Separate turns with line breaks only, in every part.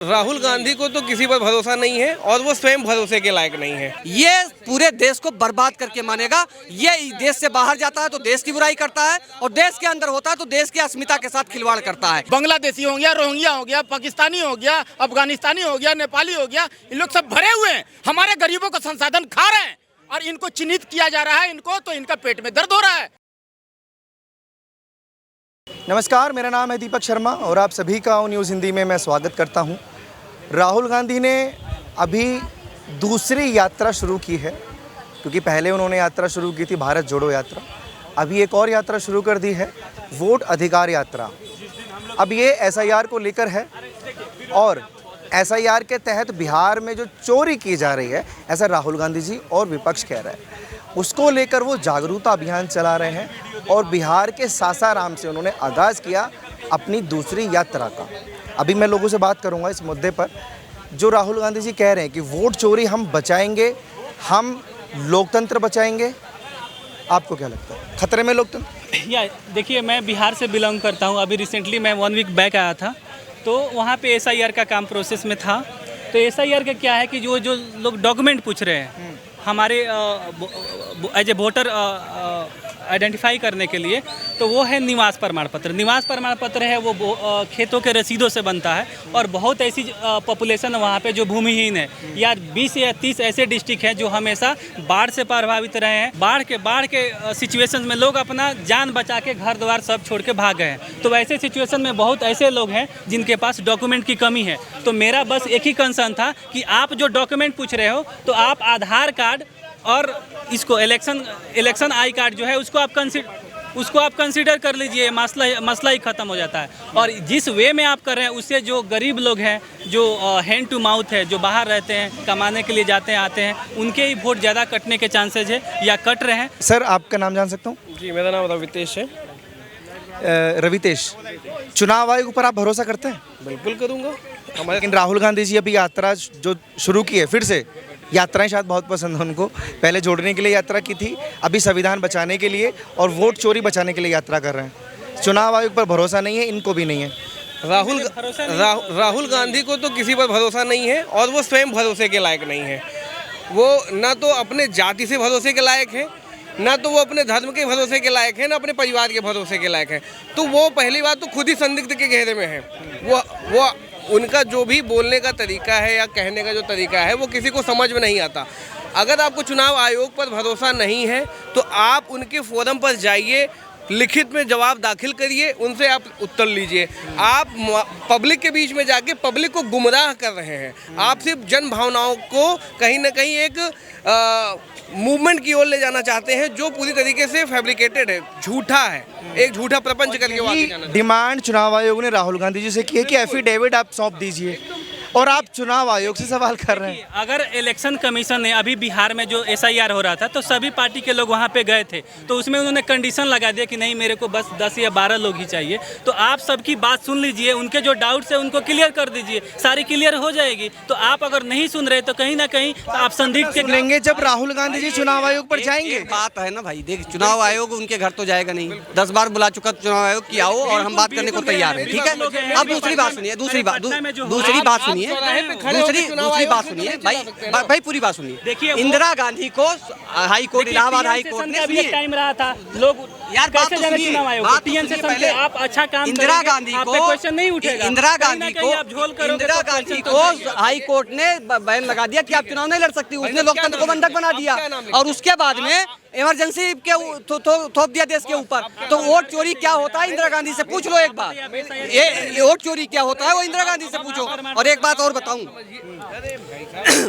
राहुल गांधी को तो किसी पर भरोसा नहीं है और वो स्वयं भरोसे के लायक नहीं है।
ये पूरे देश को बर्बाद करके मानेगा। ये देश से बाहर जाता है तो देश की बुराई करता है और देश के अंदर होता है तो देश की अस्मिता के साथ खिलवाड़ करता है।
बांग्लादेशी हो गया, रोहिंग्या हो गया, पाकिस्तानी हो गया, अफगानिस्तानी हो गया, नेपाली हो गया, इन लोग सब भरे हुए हैं, हमारे गरीबों का संसाधन खा रहे हैं और इनको चिन्हित किया जा रहा है। इनको तो इनका पेट में दर्द हो रहा है।
नमस्कार, मेरा नाम है दीपक शर्मा और आप सभी का न्यूज़ हिंदी में मैं स्वागत करता हूं। राहुल गांधी ने अभी दूसरी यात्रा शुरू की है, क्योंकि पहले उन्होंने यात्रा शुरू की थी भारत जोड़ो यात्रा। अभी एक और यात्रा शुरू कर दी है, वोट अधिकार यात्रा। अब ये एसआईआर को लेकर है और एसआईआर के तहत बिहार में जो चोरी की जा रही है, ऐसा राहुल गांधी जी और विपक्ष कह रहा है। उसको लेकर वो जागरूकता अभियान चला रहे हैं और बिहार के सासाराम से उन्होंने आगाज़ किया अपनी दूसरी यात्रा का। अभी मैं लोगों से बात करूंगा इस मुद्दे पर। जो राहुल गांधी जी कह रहे हैं कि वोट चोरी हम बचाएंगे, हम लोकतंत्र बचाएंगे, आपको क्या लगता है खतरे में लोकतंत्र?
या देखिए, मैं बिहार से बिलोंग करता हूं। अभी रिसेंटली मैं 1 वीक बैक आया था, तो वहां पे एसआईआर का काम प्रोसेस में था। तो एसआईआर का क्या है कि जो लोग डॉक्यूमेंट पूछ रहे हैं हमारे एज ए वोटर आइडेंटिफाई करने के लिए, तो वो है निवास प्रमाण पत्र। निवास प्रमाण पत्र है वो खेतों के रसीदों से बनता है और बहुत ऐसी पॉपुलेशन है वहाँ पे जो भूमिहीन है। या 20 या 30 ऐसे डिस्ट्रिक्ट हैं जो हमेशा बाढ़ से प्रभावित रहे हैं। बाढ़ के सिचुएशन में लोग अपना जान बचा के घर द्वार सब छोड़ के भाग गए हैं। तो वैसे सिचुएशन में बहुत ऐसे लोग हैं जिनके पास डॉक्यूमेंट की कमी है। तो मेरा बस एक ही कंसर्न था कि आप जो डॉक्यूमेंट पूछ रहे हो, तो आप आधार कार्ड और इसको इलेक्शन आई कार्ड जो है उसको आप कंसीडर कर लीजिए। मसला ही ख़त्म हो जाता है। और जिस वे में आप कर रहे हैं उससे जो गरीब लोग हैं, जो हैंड टू माउथ है, जो बाहर रहते हैं, कमाने के लिए जाते हैं आते हैं, उनके ही वोट ज़्यादा कटने के चांसेज है या कट रहे हैं।
सर, आपका नाम जान सकता हूँ?
जी, मेरा नाम रवितेश है।
रवितेश, चुनाव आयोग पर आप भरोसा करते हैं?
बिल्कुल करूँगा।
लेकिन राहुल गांधी जी अभी यात्रा जो शुरू की है, फिर से यात्राएं शायद बहुत पसंद है उनको। पहले जोड़ने के लिए यात्रा की थी, अभी संविधान बचाने के लिए और वोट चोरी बचाने के लिए यात्रा कर रहे हैं। चुनाव आयोग पर भरोसा नहीं है, इनको भी नहीं है।
राहुल गांधी को तो किसी पर भरोसा नहीं है और वो स्वयं भरोसे के लायक नहीं है। वो ना तो अपने जाति से भरोसे के लायक है, ना तो वो अपने धर्म के भरोसे के लायक है, ना अपने परिवार के भरोसे के लायक है। तो वो पहली बात तो खुद ही संदिग्ध के घेरे में है। वो उनका जो भी बोलने का तरीका है या कहने का जो तरीका है वो किसी को समझ में नहीं आता। अगर आपको चुनाव आयोग पर भरोसा नहीं है तो आप उनके फोरम पर जाइए, लिखित में जवाब दाखिल करिए, उनसे आप उत्तर लीजिए। आप पब्लिक के बीच में जाके पब्लिक को गुमराह कर रहे हैं। आप सिर्फ जन भावनाओं को कहीं ना कहीं एक मूवमेंट की ओर ले जाना चाहते हैं जो पूरी तरीके से फैब्रिकेटेड है, झूठा है, एक झूठा प्रपंच करके आगे जाना।
डिमांड चुनाव आयोग ने राहुल गांधी जी से की है कि एफिडेविट आप सौंप दीजिए, और आप चुनाव आयोग से सवाल कर रहे हैं।
अगर इलेक्शन कमीशन ने अभी बिहार में जो एसआईआर हो रहा था तो सभी पार्टी के लोग वहाँ पे गए थे, तो उसमें उन्होंने कंडीशन लगा दिया कि नहीं, मेरे को बस 10 या 12 लोग ही चाहिए। तो आप सबकी बात सुन लीजिए, उनके जो डाउट्स है उनको क्लियर कर दीजिए, सारी क्लियर हो जाएगी। तो आप अगर नहीं सुन रहे तो कहीं ना कहीं आप संदिग्ध के
लेंगे जब राहुल गांधी जी चुनाव आयोग पर जाएंगे।
बात है ना भाई, देख, चुनाव आयोग उनके घर तो जाएगा नहीं। 10 बार बुला चुका चुनाव आयोग की आओ और हम बात करने को तैयार हैं, ठीक है। अब दूसरी बात सुनिए, दूसरी बात सुनिए भाई, पूरी बात सुनिए।
देखिए,
इंदिरा गांधी को high court, Allahabad high court ने
टाइम रहा था, लोग
यार बात तो सुनिए,
पहले आप अच्छा काम
इंदिरा गांधी को
क्वेश्चन नहीं उठेगा।
इंदिरा गांधी को हाई कोर्ट ने बैन लगा दिया कि आप चुनाव नहीं लड़ सकती। उसने लोकतंत्र को बंधक बना दिया और उसके बाद में इमरजेंसी के थोप दिया देश के ऊपर। तो वोट चोरी क्या होता है इंदिरा गांधी से पूछ लो एक बार। ये वोट चोरी क्या होता है वो इंदिरा गांधी से पूछो। और एक बात और बताऊं,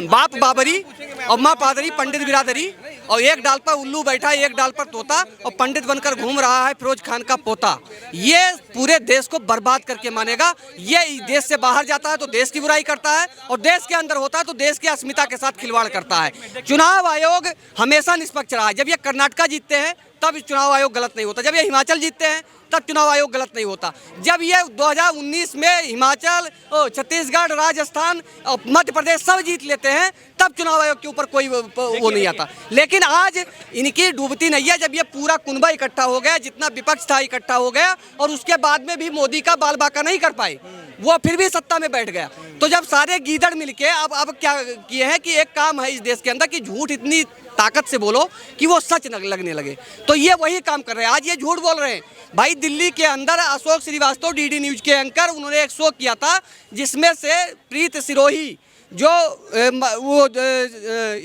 बाप बाबरी और माँ पादरी, पंडित बिरादरी, और एक डाल पर उल्लू बैठा, एक डाल पर तोता, और पंडित बनकर घूम रहा है फिरोज खान का पोता। ये पूरे देश को बर्बाद करके मानेगा। ये देश से बाहर जाता है तो देश की बुराई करता है और देश के अंदर होता है तो देश की अस्मिता के साथ खिलवाड़ करता है। चुनाव आयोग हमेशा निष्पक्ष रहा है। जब ये कर्नाटका जीतते हैं तब चुनाव आयोग गलत नहीं होता, जब ये हिमाचल जीतते हैं तब चुनाव आयोग गलत नहीं होता। जब ये 2019 में हिमाचल, छत्तीसगढ़, राजस्थान, मध्य प्रदेश सब जीत लेते हैं तब चुनाव आयोग के ऊपर कोई वो नहीं आता। लेकिन आज इनकी डूबती नैया, जब ये पूरा कुनबा इकट्ठा हो गया, जितना विपक्ष था इकट्ठा हो गया, और उसके बाद में भी मोदी का बाल बाका नहीं कर पाए। वो फिर भी सत्ता में बैठ गया। तो जब सारे गीदड़ मिलके अब क्या किए हैं कि एक काम है इस देश के अंदर कि झूठ इतनी ताकत से बोलो कि वो सच लगने लगे, तो ये वही काम कर रहे हैं। आज ये झूठ बोल रहे हैं भाई। दिल्ली के अंदर अशोक श्रीवास्तव डीडी न्यूज के एंकर, उन्होंने एक शो किया था जिसमें से प्रीत सिरोही जो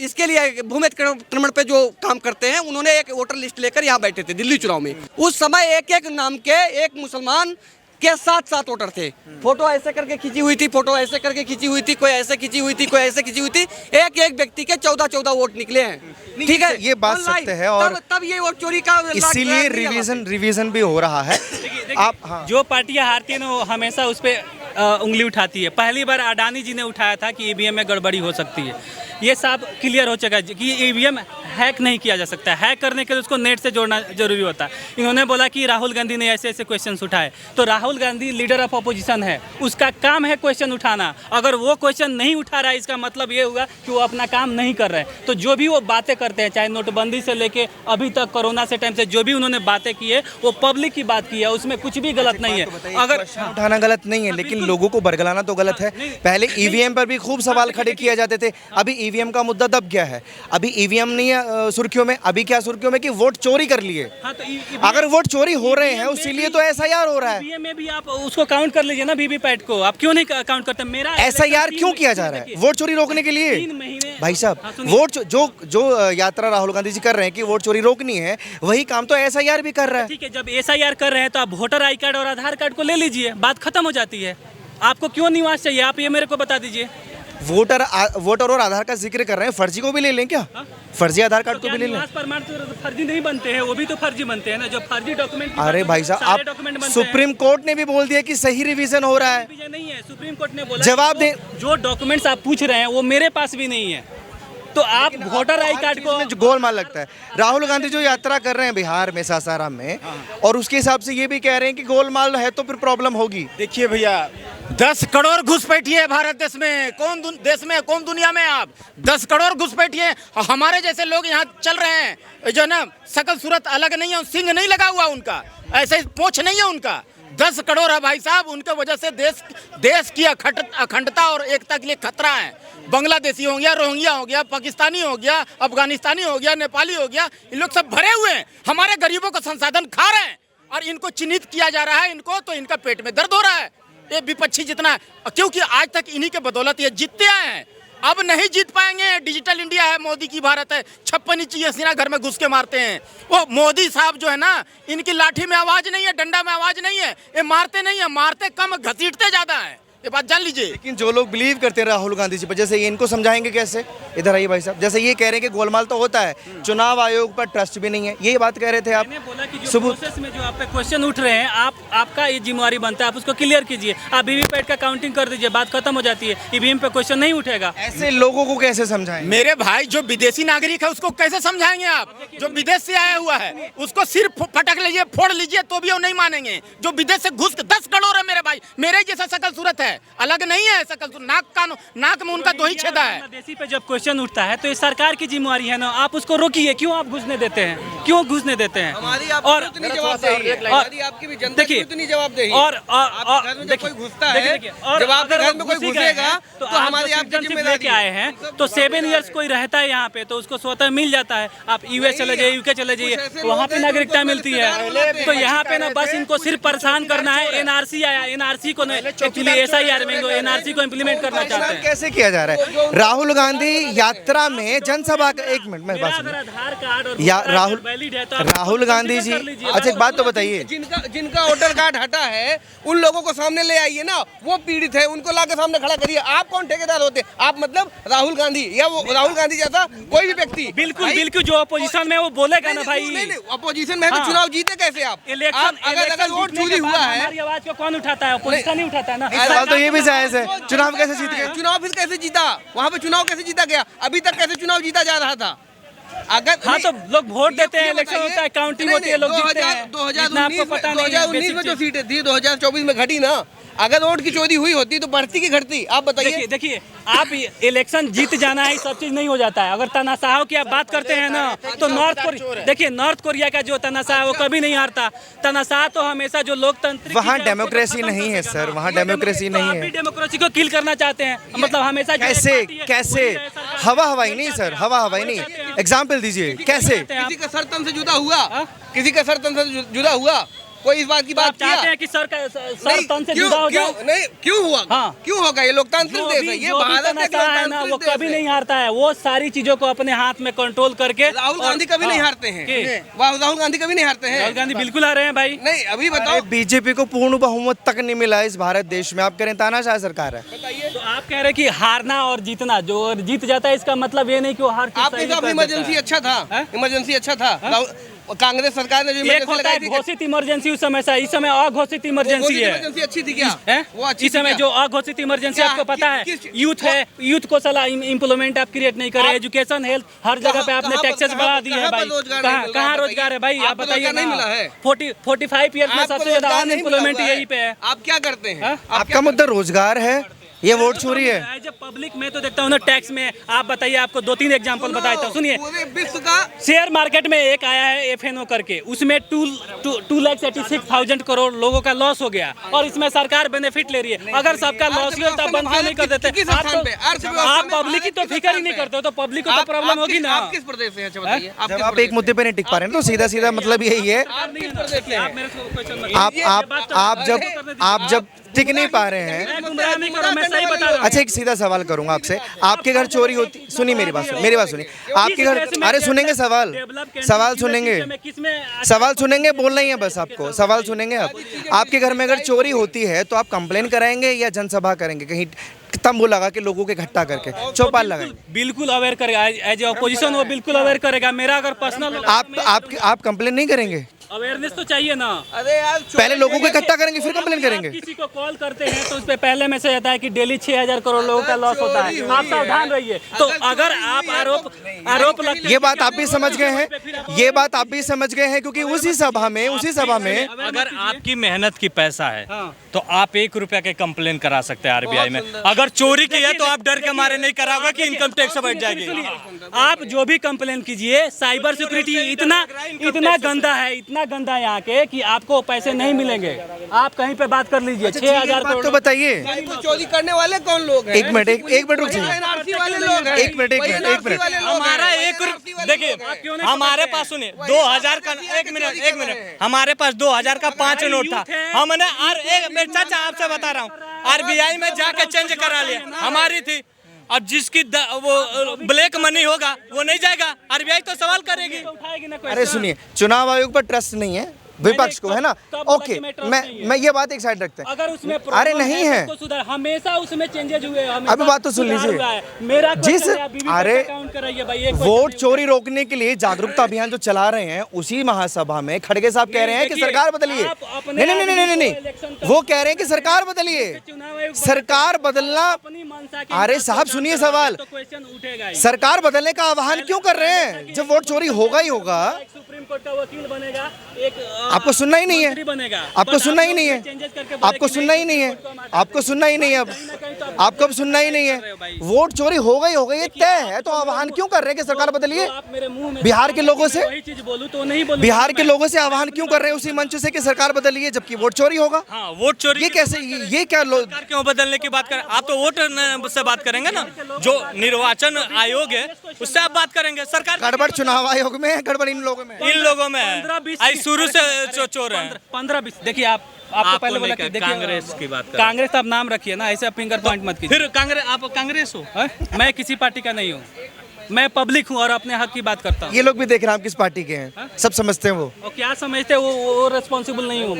इसके लिए भूमि अतिक्रमण पे जो काम करते हैं, उन्होंने एक वोटर लिस्ट लेकर यहाँ बैठे थे दिल्ली चुनाव में। उस समय एक एक नाम के एक मुसलमान के साथ वोटर थे। फोटो ऐसे करके खींची हुई थी, फोटो ऐसे करके खींची हुई थी, कोई ऐसे खींची हुई थी, कोई ऐसे खींची हुई थी। एक एक व्यक्ति के 14 वोट निकले हैं। ठीक है,
ये बात सत्य है और
तब ये वोट चोरी का
इसीलिए रिवीजन भी हो रहा है। आप हाँ।
जो पार्टियां हारती है ना वो हमेशा उस पर उंगली उठाती है। पहली बार अडानी जी ने उठाया था कि ईवीएम में गड़बड़ी हो सकती है। ये सब क्लियर हो चुका है कि ईवीएम हैक नहीं किया जा सकता है। हैक करने के लिए उसको नेट से जोड़ना जरूरी होता है। इन्होंने बोला कि राहुल गांधी ने ऐसे ऐसे क्वेश्चंस उठाए, तो Rahul Gandhi leader of opposition है, उसका काम है क्वेश्चन उठाना। अगर वो क्वेश्चन नहीं उठा रहा है, इसका मतलब ये हुआ कि वो अपना काम नहीं कर रहे हैं। तो जो भी वो बातें करते हैं, चाहे नोटबंदी से लेके अभी तक कोरोना से टाइम से जो भी उन्होंने बातें की है, वो पब्लिक की बात की है, उसमें कुछ भी गलत नहीं है। अगर
उठाना गलत नहीं है, लेकिन लोगों को बरगलाना तो गलत है। पहले ईवीएम पर भी खूब सवाल खड़े किए जाते थे, अभी ईवीएम का मुद्दा दब गया है। अभी ईवीएम नहीं है सुर्खियों में, अभी क्या सुर्खियों में कि वोट चोरी कर लिए।
हाँ, तो
अगर वोट चोरी हो रहे हैं उसीलिए तो एसआईआर हो रहा है।
ईवीएम में भी आप उसको काउंट कर लीजिए ना, वीवीपैट को आप क्यों नहीं काउंट करते? मेरा
एसआईआर क्यों किया जा रहा है? वोट चोरी रोकने के लिए।
3 महीने
भाई साहब, वोट जो यात्रा राहुल गांधी जी कर रहे हैं कि वोट चोरी रोकनी है, वही काम तो एसआईआर भी कर रहा है।
ठीक है, जब एसआईआर कर रहे हैं तो आप वोटर आई कार्ड और आधार कार्ड को ले लीजिए, बात खत्म हो जाती है। आपको क्यों निवास चाहिए, आप ये मेरे को बता दीजिए।
वोटर और आधार का जिक्र कर रहे हैं, फर्जी को भी ले लें क्या? फर्जी आधार कार्ड को भी ले लें?
निवास प्रमाण पत्र फर्जी नहीं बनते हैं, वो भी तो फर्जी बनते हैं ना, जो फर्जी डॉक्यूमेंट।
अरे भाई साहब, आप सुप्रीम कोर्ट ने भी बोल दिया कि सही रिवीजन हो रहा है।
रिवीजन नहीं है, सुप्रीम कोर्ट ने बोला
जवाब दे।
जो डॉक्यूमेंट्स आप पूछ रहे हैं वो मेरे पास भी नहीं है, तो आप वोटर आई कार्ड को
जो गोलमाल लगता है। राहुल गांधी जो यात्रा कर रहे हैं बिहार में, सासाराम में, और उसके हिसाब से ये भी कह रहे हैं कि गोलमाल है तो फिर प्रॉब्लम होगी।
देखिए भैया, 10 करोड़ घुसपैठिए भारत देश में, कौन दुनिया में आप 10 करोड़ घुसपैठिए। हमारे जैसे लोग यहाँ चल रहे हैं, जो ना शकल सूरत अलग नहीं है, सिंह नहीं लगा हुआ उनका, ऐसे पोछ नहीं है उनका। 10 करोड़ है भाई साहब, उनके वजह से देश की अखंडता और एकता के लिए खतरा है। बांग्लादेशी हो गया, रोहिंग्या हो गया, पाकिस्तानी हो गया, अफगानिस्तानी हो गया, नेपाली हो गया, ये लोग सब भरे हुए हैं, हमारे गरीबों का संसाधन खा रहे हैं और इनको चिन्हित किया जा रहा है। इनको तो इनका पेट में दर्द हो रहा है, ये विपक्षी जितना है, क्योंकि आज तक इन्हीं के बदौलत ये जीतते आए हैं। अब नहीं जीत पाएंगे। डिजिटल इंडिया है, मोदी की भारत है, 56 इंची हसीना घर में घुस के मारते हैं। वो मोदी साहब जो है ना, इनकी लाठी में आवाज नहीं है, डंडा में आवाज नहीं है, ये मारते नहीं है, मारते कम घसीटते ज्यादा है, ये बात जान लीजिए।
लेकिन जो लोग बिलीव करते हैं राहुल गांधी जी पर, जैसे ये इनको समझाएंगे कैसे? इधर आइए भाई साहब, जैसे ये कह रहे हैं कि गोलमाल तो होता है, चुनाव आयोग पर ट्रस्ट भी नहीं है, ये बात कह रहे थे आप।
मैंने बोला कि जो प्रोसेस में जो आप पे क्वेश्चन उठ रहे हैं, आपका ये जिम्मेवारी बनता है, आप उसको क्लियर कीजिए। आप वीवीपैट का काउंटिंग कर दीजिए, बात खत्म हो जाती है, ईवीएम पे क्वेश्चन नहीं उठेगा।
ऐसे लोगों को कैसे समझाएं?
मेरे भाई, जो विदेशी नागरिक है उसको कैसे समझाएंगे आप? जो विदेश से आया हुआ है उसको सिर्फ फटक लीजिए, फोड़ लीजिए, तो भी वो नहीं मानेंगे। जो विदेश से घुस के 10 करोड़ है मेरे भाई, मेरे जैसा शकल सूरत है, अलग नहीं है शकल, नाक में उनका 2 ही छेदा है।
बांग्लादेशी पे जब क्वेश्चन उठता है तो ये सरकार की जिम्मेवारी है ना, आप उसको रोकिए। क्यों आप घुसने देते हैं, क्यों घुसने देते हैं? और
उतनी जवाबदेही है, हमारी आपकी भी जनता की उतनी जवाबदेही है।
और
आपके घर में जब कोई घुसता है, जब आपके घर में कोई घुसेगा तो हमारी आपकी जिम्मेदारी
लेके आए हैं, तो 7 इयर्स कोई रहता है यहाँ पे तो उसको स्वतः मिल जाता है। आप यूएस चले जाइए, यूके चले जाइए, वहाँ पे नागरिकता मिलती है। तो यहाँ पे ना बस इनको सिर्फ परेशान करना है। एनआरसी आया, एनआरसी को एक्चुअली एसआईआर में एनआरसी को इम्प्लीमेंट करना चाहते हैं।
कैसे किया जा रहा है? राहुल गांधी यात्रा में जनसभा का, एक मिनट मैं बात सुनिए।
आधार कार्ड और
या
वैलिड है तो
राहुल गांधी जी, अच्छा एक बात तो बताइए,
जिनका वोटर कार्ड हटा है उन लोगों को सामने ले आइए ना, वो पीड़ित है, उनको लाके सामने खड़ा करिए। आप कौन ठेकेदार होते? आप मतलब राहुल गांधी या वो राहुल गांधी जैसा कोई भी व्यक्ति?
बिल्कुल बिल्कुल, जो अपोजिशन में वो बोलेगा ना भाई।
नहीं, अपोजिशन में तो चुनाव जीते कैसे आप?
इलेक्शन
अगर वोट चोरी हुआ है,
हमारी आवाज को कौन उठाता है? अपोजिशन नहीं उठाता है ना।
सवाल तो ये भी जायज है, चुनाव कैसे जीत गए?
चुनाव फिर कैसे जीता? वहाँ पे चुनाव कैसे जीता गया? अभी तक कैसे चुनाव जीता जा रहा था? अगर
हाँ तो लोग वोट देते हैं, इलेक्शन होता है, काउंटिंग होती है, लोग जीतते हैं।
2019 में जो सीटें थी 2024 में घटी ना, अगर वोट की चोरी हुई होती तो बढ़ती की घटती, आप बताइए।
देखिए आप इलेक्शन जीत जाना है सब चीज नहीं हो जाता है। अगर तानाशाह की आप बात करते हैं ना तो नॉर्थ कोरिया का जो तानाशाह वो कभी नहीं हारता। तानाशाह तो हमेशा जो लोकतंत्र
वहाँ डेमोक्रेसी नहीं है सर, वहाँ डेमोक्रेसी नहीं है।
डेमोक्रेसी को किल करना चाहते हैं, मतलब हमेशा
कैसे हवा हवाई नहीं सर, हवा हवाई नहीं, एग्जाम्पल दीजिए कैसे।
किसी का सर तन से जुदा हुआ, किसी का सर तन से जुदा हुआ, कोई इस बात की बात किया?
चाहते हैं कि सर तन से जुदा हो जाए?
नहीं, क्यों हुआ?
हाँ।
क्यों होगा? ये लोकतांत्रिक देश है, ये भारत
है ना, वो कभी नहीं हारता है। वो सारी चीजों को अपने हाथ में कंट्रोल करके।
राहुल गांधी कभी नहीं हारते हैं। राहुल गांधी कभी नहीं हारते हैं।
राहुल गांधी बिल्कुल हारे हैं भाई।
नहीं, अभी बताओ।
बीजेपी को पूर्ण बहुमत तक नहीं मिला इस भारत देश में, आप कह रहे हैं तानाशाह सरकार है।
तो आप कह रहे हैं कि हारना और जीतना, जो जीत जाता है इसका मतलब ये नहीं कि वो हार।
आपके हिसाब से इमरजेंसी अच्छा था? इमरजेंसी अच्छा था? कांग्रेस सरकार ने जो
एक होता है घोषित इम्रजेंसी उस समय से, इस समय अघोषित इमरजेंसी है।
इमरजेंसी अच्छी थी क्या? वो अच्छी
इस समय जो अघोषित इमरजेंसी आपको पता है, यूथ है, यूथ को साला एम्प्लॉयमेंट आप क्रिएट नहीं करे। एजुकेशन, हेल्थ, हर जगह पे आपने टैक्सेस बढ़ा दिए हैं भाई। कहाँ रोजगार है भाई? आप बताइए।
नहीं मिला है।
45 ईयर में सबसे ज्यादा अनएम्प्लॉयमेंट यही पे है।
आप क्या करते हैं?
आपका मुद्दा रोजगार है, ये वोट चोरी है।
एज ए पब्लिक में तो देखता हूँ ना टैक्स में। आप बताइए, आपको 2-3 एग्जांपल बताता हूँ, सुनिए।
पूरे विश्व का
शेयर मार्केट में एक आया है FNO करके, उसमें 2,86,000 करोड़ लोगों का लॉस हो गया और इसमें सरकार बेनिफिट ले रही है। अगर सबका लॉस ही होता बंद क्यों नहीं कर देते? आप पब्लिक की तो फिक्र ही नहीं करते हो तो पब्लिक को तो प्रॉब्लम होगी ना।
आप किस प्रदेश से हैं? अच्छा बताइए।
जब आप एक मुद्दे पे नहीं टिक पा रहे हैं तो सीधा सीधा मतलब यही है, आप जब टिक नहीं पा रहे हैं। अच्छा, एक सीधा सवाल करूंगा आपसे, आपके घर चोरी होती, सुनिए मेरी बात सुनिए, आपके घर, अरे सुनेंगे सवाल सुनेंगे, बोलना ही है बस आपको, सवाल सुनेंगे आप। आपके घर में अगर चोरी होती है तो आप कंप्लेन कराएंगे या जनसभा करेंगे, कहीं तंबू लगा के लोगों के इकट्ठा करके चौपाल लगाएंगे?
बिल्कुल अवेयर करेगा, एज ए ऑपोजिशन वो बिल्कुल अवेयर करेगा। मेरा अगर पर्सनल,
आप कंप्लेन नहीं करेंगे?
अवेयरनेस तो चाहिए ना।
अरे यार,
पहले लोगों को इकट्ठा करेंगे फिर कंप्लेन करेंगे।
किसी को कॉल करते हैं तो उस पे पहले मैसेज आता है कि डेली 6,000 करोड़ लोगों का लॉस होता है, आप सावधान रहिए। तो अगर आप आरोप लगते,
ये बात आप भी समझ गए हैं, ये बात आप भी समझ गए हैं, क्योंकि उसी सभा में
अगर आपकी मेहनत की पैसा है तो आप 1 रुपया के कंप्लेन करा सकते हैं RBI में। अगर चोरी की है तो आप डर के मारे नहीं कराओगे कि इनकम टैक्स बढ़ जाएगी।
आप जो भी कंप्लेन कीजिए, साइबर सिक्योरिटी इतना गंदा है, इतना गंदा है यहाँ के कि आपको पैसे नहीं मिलेंगे। आप कहीं पे बात कर लीजिए। 6,000 करोड़
तो बताइए,
चोरी करने वाले कौन लोग हैं?
एक मिनट रुक जाइए,
वाले लोग हैं।
एक मिनट।
हमारा 1 रुपया, देखिए हमारे पास सुनिए 2,000 का, एक मिनट, हमारे पास 2,000 का 5 नोट था। हमने चाचा आपसे बता रहा हूँ RBI में जाके चेंज करा लिया, हमारी थी। अब जिसकी वो ब्लैक मनी होगा वो नहीं जाएगा, RBI तो सवाल करेगी।
अरे सुनिए, चुनाव आयोग पर ट्रस्ट नहीं है विपक्ष को, है ना? ओके, मैं ये बात एक साइड रखते हैं।
अगर उसमें
अरे नहीं है,
हमेशा उसमें चेंजेस हुए।
अभी बात तो सुन लीजिए।
मेरा
अरे वोट चोरी रोकने के लिए जागरूकता अभियान जो चला रहे हैं, उसी महासभा में खड़गे साहब कह रहे हैं कि सरकार बदलिए। नहीं, वो कह रहे हैं कि सरकार बदलिए, सरकार बदलना। अरे साहब सुनिए सवाल, सरकार बदलने का आह्वान क्यों कर रहे हैं जब वोट चोरी होगा ही होगा?
सुप्रीम कोर्ट का वकील बनेगा,
आपको सुनना ही नहीं है, आपको सुनना ही नहीं है, आपको सुनना ही नहीं है, आपको सुनना ही नहीं है, आपको अब सुनना ही नहीं है। वोट चोरी हो गई, ये तय है, तो आह्वान क्यों कर रहे हैं कि सरकार बदलिए? बिहार के लोगों से, बिहार के लोगों से आह्वान क्यों कर रहे हैं उसी मंच से कि सरकार बदलिए, जबकि वोट चोरी होगा?
हाँ, वोट चोरी
ये कैसे, ये क्या लोग
क्यों बदलने की बात करें? आप तो वोट से बात करेंगे ना, जो निर्वाचन आयोग है उससे आप बात करेंगे। सरकार
गड़बड़ चुनाव आयोग में है, गड़बड़ इन लोगों में
है, शुरू से चोर है।
15-20 देखिए, आपको पहले बोला कि देखिए
कांग्रेस की बात करें।
कांग्रेस आप नाम रखिए ना, ऐसे फिंगर पॉइंट मत कीजिए।
फिर आप कांग्रेस हो?
मैं किसी पार्टी का नहीं हूँ, मैं पब्लिक हूँ और अपने हक की बात करता हूँ।
ये लोग भी देख रहे हैं आप किस पार्टी के हैं, सब समझते हैं वो।
और क्या समझते हैं वो रिस्पॉन्सिबल नहीं हूँ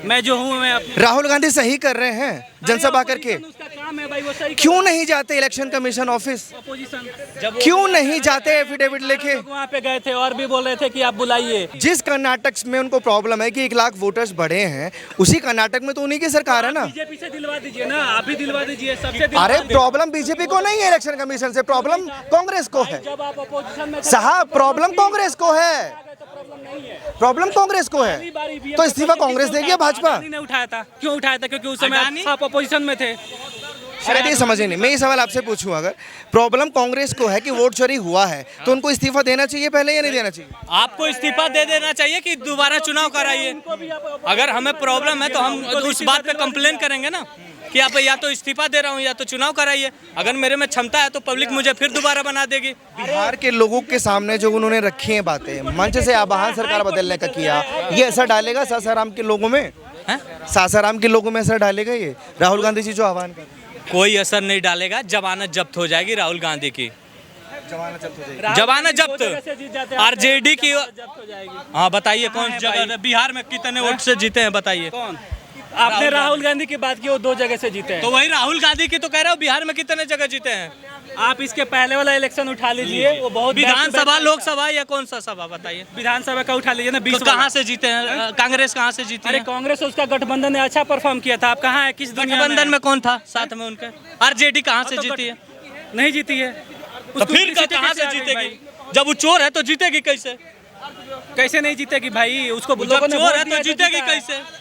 मैं जो हूँ मैं
राहुल गांधी सही कर रहे हैं जनसभा करके,
उसका काम है भाई, वो सही।
क्यों नहीं जाते इलेक्शन कमीशन ऑफिस?
अपोजिशन
क्यों नहीं जाते एफिडेविट लेके?
वहाँ पे गए थे और भी बोल रहे थे कि आप बुलाइए।
जिस कर्नाटक में उनको प्रॉब्लम है कि 1 लाख वोटर्स बढ़े हैं, उसी कर्नाटक में तो उन्हीं की सरकार है ना।
बीजेपी से दिलवा दीजिए ना, आप भी दिलवा दीजिए सबसे।
अरे प्रॉब्लम बीजेपी को नहीं है इलेक्शन कमीशन से, प्रॉब्लम कांग्रेस को है
जब आप अपोजिशन में
साहब, प्रॉब्लम कांग्रेस को है। प्रॉब्लम कांग्रेस को है, तो इस्तीफा कांग्रेस देगी या भाजपा?
अडानी ने उठाया था, क्यों उठाया था? क्योंकि उस समय आप अपोजिशन में थे।
शायद ये समझे नहीं। मैं ये सवाल आपसे पूछूं, अगर प्रॉब्लम कांग्रेस को है कि वोट चोरी हुआ है, तो उनको इस्तीफा देना चाहिए पहले या नहीं देना चाहिए?
आपको इस्तीफा दे देना चाहिए कि दोबारा चुनाव कराइए। अगर हमें प्रॉब्लम है तो हम उस बात पे कंप्लेन करेंगे ना कि आप या तो इस्तीफा दे रहा हूँ या तो चुनाव कराइए। अगर मेरे में क्षमता है तो पब्लिक मुझे फिर दोबारा बना देगी।
बिहार के लोगों के सामने जो उन्होंने रखी हैं बातें, मंच से आवाहन सरकार बदलने का किया, ये असर डालेगा सासाराम के लोगों में? सासाराम के लोगों में असर डालेगा ये राहुल गांधी जी जो आह्वान कर?
कोई असर नहीं डालेगा। जमानत जब्त हो जाएगी राहुल गांधी की,
जमानत जब्त हो जाएगी।
जमानत जब्त। आरजेडी की। हाँ बताइए कौन जगह बिहार में कितने वोट से जीते हैं बताइए।
आपने राहुल गांधी की बात की, वो 2 जगह से जीते हैं।
तो वही राहुल गांधी की तो कह रहा हूँ, बिहार में कितने जगह जीते हैं।
आप इसके पहले वाला इलेक्शन उठा लीजिए, वो बहुत
विधानसभा लोकसभा या कौन सा सभा बताइए।
विधानसभा का उठा लीजिए ना। 20
तो कहाँ से जीते हैं? कांग्रेस कहाँ से जीती
अरे
है?
कांग्रेस उसका गठबंधन ने अच्छा परफॉर्म किया था। आप कहाँ है? किस दुनिया
गठबंधन में कौन था साथ में उनके? आरजेडी कहाँ से जीती है?
नहीं जीती है।
तो फिर कहाँ से जीतेगी? जब वो चोर है तो जीतेगी कैसे?
कैसे नहीं जीतेगी भाई? उसको
जब चोर है तो जीतेगी कैसे?